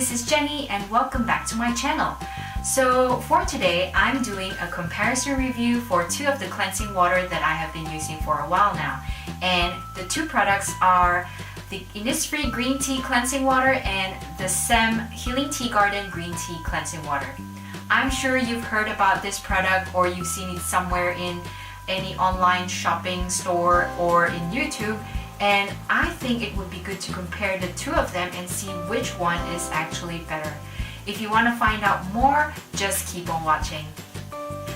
this is Jenny and welcome back to my channel. So for today, I'm doing a comparison review for two of the cleansing water that I have been using for a while now. And the two products are the Innisfree Green Tea Cleansing Water and the Saem Healing Tea Garden Green Tea Cleansing Water. I'm sure you've heard about this product or you've seen it somewhere in any online shopping store or in YouTube. And I think it would be good to compare the two of them and see which one is actually better. If you want to find out more, just keep on watching.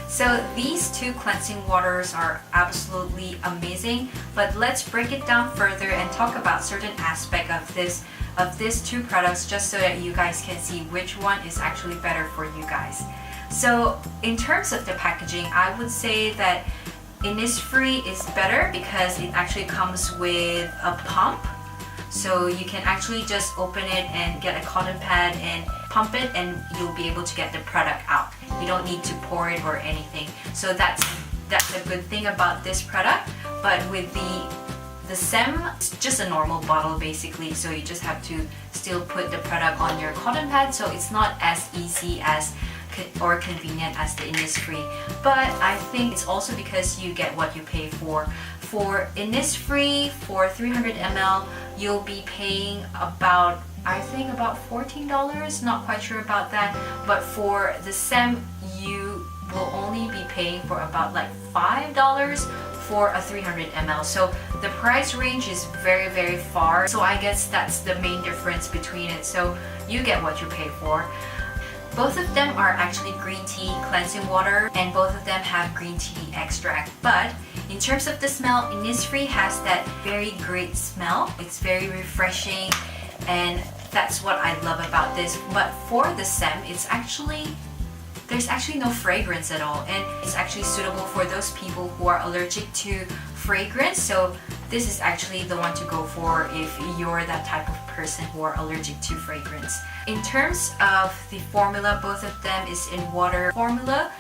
So these two cleansing waters are absolutely amazing, but let's break it down further and talk about certain aspect of these two products just so that you guys can see which one is actually better for you guys. So in terms of the packaging, I would say that Innisfree is better because it actually comes with a pump. So you can actually just open it and get a cotton pad and pump it and you'll be able to get the product out. You don't need to pour it or anything. So that's a good thing about this product. But with the Saem, it's just a normal bottle basically. So you just have to still put the product on your cotton pad. So it's not as easy or convenient as the Innisfree, but I think it's also because you get what you pay for. For Innisfree, for 300 ml, you'll be paying about, I think about $14, not quite sure about that, but for the Saem, you will only be paying for about like $5 for a 300 ml. So the price range is very, very far. So I guess that's the main difference between it. So you get what you pay for. Both of them are actually green tea cleansing water and both of them have green tea extract. But in terms of the smell, Innisfree has that very great smell. It's very refreshing and that's what I love about this. But for the Saem, there's actually no fragrance at all, and it's actually suitable for those people who are allergic to fragrance. So this is actually the one to go for if you're that type of person who are allergic to fragrance. In terms of the formula, both of them is in water formula,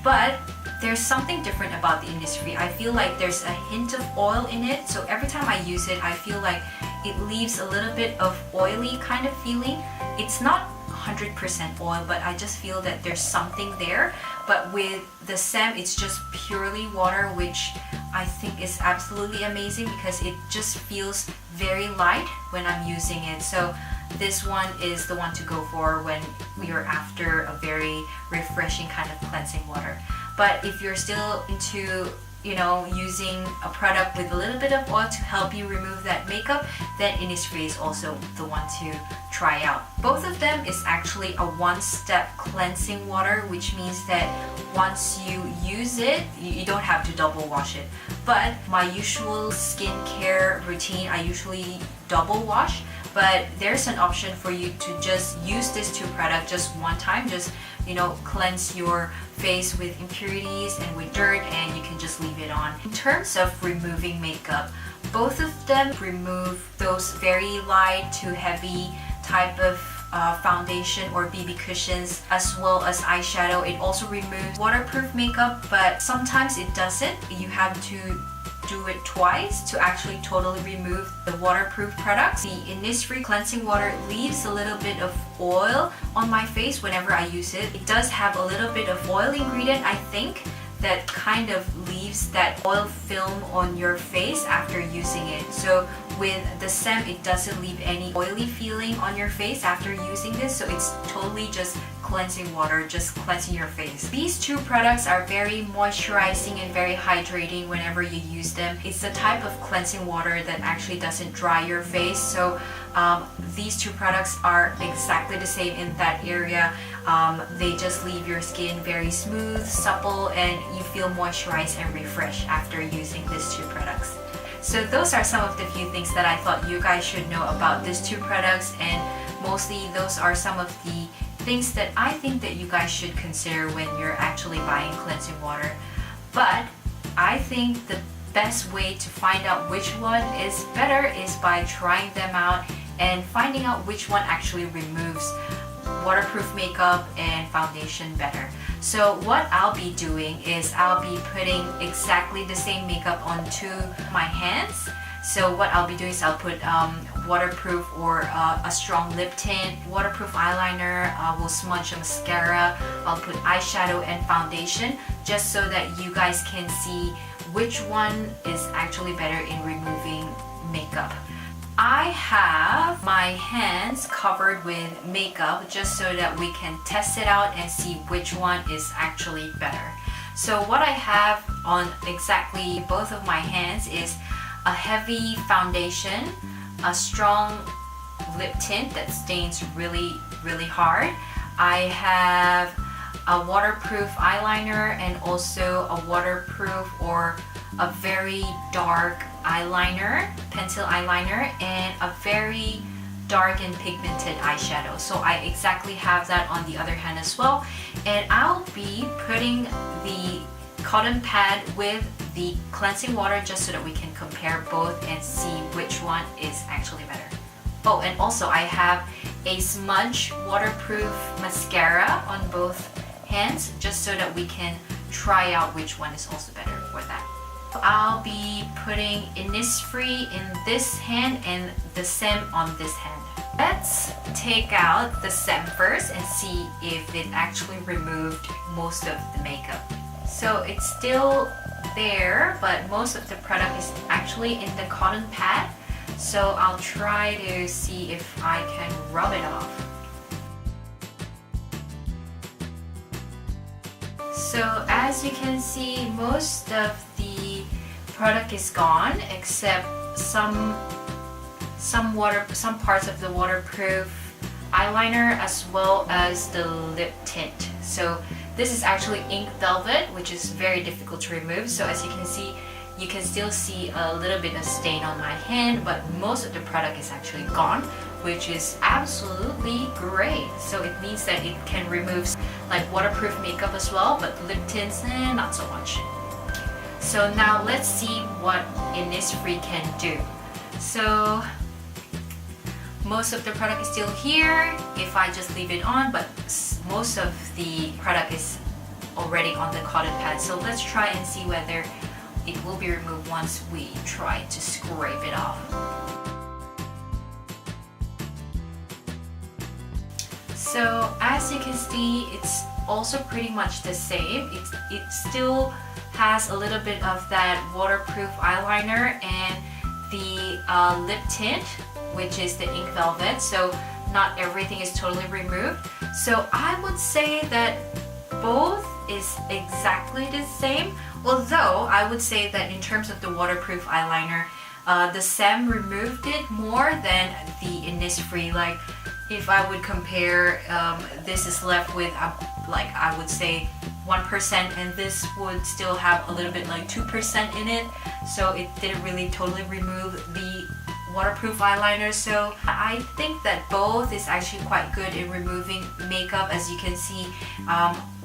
but there's something different about the Innisfree. I feel like there's a hint of oil in it, so every time I use it, I feel like it leaves a little bit of oily kind of feeling. It's not 100% oil, but I just feel that there's something there. But with the Saem, it's just purely water, which I think is absolutely amazing because it just feels very light when I'm using it. So this one is the one to go for when you're after a very refreshing kind of cleansing water. But if you're still into using a product with a little bit of oil to help you remove that makeup, then Innisfree is also the one to try out. Both of them is actually a one-step cleansing water, which means that once you use it, you don't have to double wash it. But my usual skincare routine, I usually double wash, but there's an option for you to just use these two products just one time, just cleanse your face with impurities and with dirt, and you can just leave it on. In terms of removing makeup, both of them remove those very light to heavy type of foundation or BB cushions as well as eyeshadow. It also removes waterproof makeup, but sometimes it doesn't. You have to do it twice to actually totally remove the waterproof products. The Innisfree cleansing water leaves a little bit of oil on my face whenever I use it. It does have a little bit of oil ingredient, I think, that kind of leaves that oil film on your face after using it. So with the Saem, it doesn't leave any oily feeling on your face after using this, so it's totally just cleansing water, just cleansing your face. These two products are very moisturizing and very hydrating whenever you use them. It's the type of cleansing water that actually doesn't dry your face, so these two products are exactly the same in that area. They just leave your skin very smooth, supple, and you feel moisturized and refreshed after using these two products. So those are some of the few things that I thought you guys should know about these two products, and mostly those are some of the things that I think that you guys should consider when you're actually buying cleansing water. But I think the best way to find out which one is better is by trying them out and finding out which one actually removes waterproof makeup and foundation better. So what I'll be doing is I'll be putting exactly the same makeup onto my hands So what I'll be doing is I'll put waterproof or a strong lip tint, waterproof eyeliner, will smudge a mascara, I'll put eyeshadow and foundation, just so that you guys can see which one is actually better in removing makeup. I have my hands covered with makeup just so that we can test it out and see which one is actually better. So what I have on exactly both of my hands is a heavy foundation, a strong lip tint that stains really hard. I have a waterproof eyeliner and also a waterproof or a very dark eyeliner, pencil eyeliner, and a very dark and pigmented eyeshadow. So I exactly have that on the other hand as well. And I'll be putting the cotton pad with the cleansing water just so that we can compare both and see which one is actually better. Oh, and also I have a smudge waterproof mascara on both hands just so that we can try out which one is also better for that. I'll be putting Innisfree in this hand and the Saem on this hand. Let's take out the Saem first and see if it actually removed most of the makeup. So it's still there, but most of the product is actually in the cotton pad. So I'll try to see if I can rub it off. So as you can see, most of the product is gone except some parts of the waterproof eyeliner as well as the lip tint. So this is actually ink velvet, which is very difficult to remove. So as you can see, you can still see a little bit of stain on my hand, but most of the product is actually gone, which is absolutely great. So it means that it can remove like waterproof makeup as well, but lip tints, not so much. So now let's see what Innisfree can do. So most of the product is still here if I just leave it on, but most of the product is already on the cotton pad. So let's try and see whether it will be removed once we try to scrape it off. So as you can see, it's also pretty much the same. It still has a little bit of that waterproof eyeliner and the lip tint, which is the ink velvet. So not everything is totally removed. So I would say that both is exactly the same. Although I would say that in terms of the waterproof eyeliner, the Saem removed it more than the Innisfree. Like if I would compare, this is left with like I would say 1%, and this would still have a little bit like 2% in it. So it didn't really totally remove the waterproof eyeliner. So I think that both is actually quite good in removing makeup. As you can see,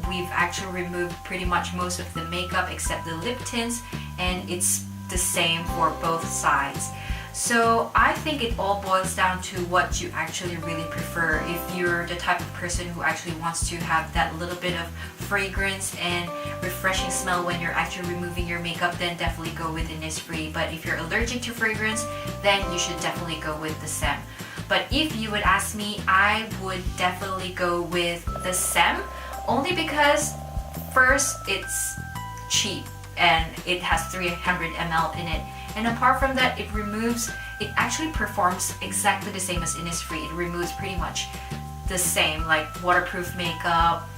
we've actually removed pretty much most of the makeup except the lip tints, and it's the same for both sides. So I think it all boils down to what you actually really prefer. If you're the type of person who actually wants to have that little bit of fragrance and refreshing smell when you're actually removing your makeup, then definitely go with Innisfree. But if you're allergic to fragrance, then you should definitely go with the Saem. But if you would ask me, I would definitely go with the Saem, only because first, it's cheap and it has 300 ml in it. And apart from that, it actually performs exactly the same as Innisfree. It removes pretty much the same, like waterproof makeup,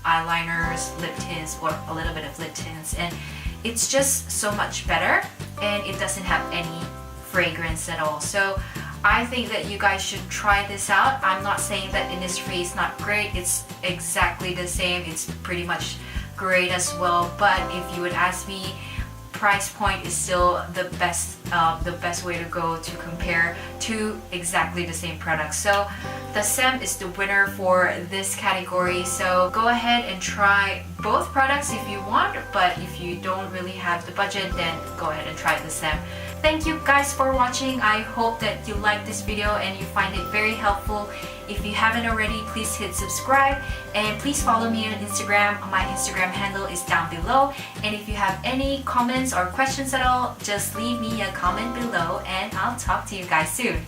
eyeliners, lip tints, or a little bit of lip tints. And it's just so much better, and it doesn't have any fragrance at all. So I think that you guys should try this out. I'm not saying that Innisfree is not great. It's exactly the same. It's pretty much great as well. But if you would ask me, price point is still the best way to go to compare two exactly the same products. So the Saem is the winner for this category. So go ahead and try both products if you want, but if you don't really have the budget, then go ahead and try the Saem. Thank you guys for watching. I hope that you like this video and you find it very helpful. If you haven't already, please hit subscribe and please follow me on Instagram. My Instagram handle is down below. And if you have any comments or questions at all, just leave me a comment below and I'll talk to you guys soon.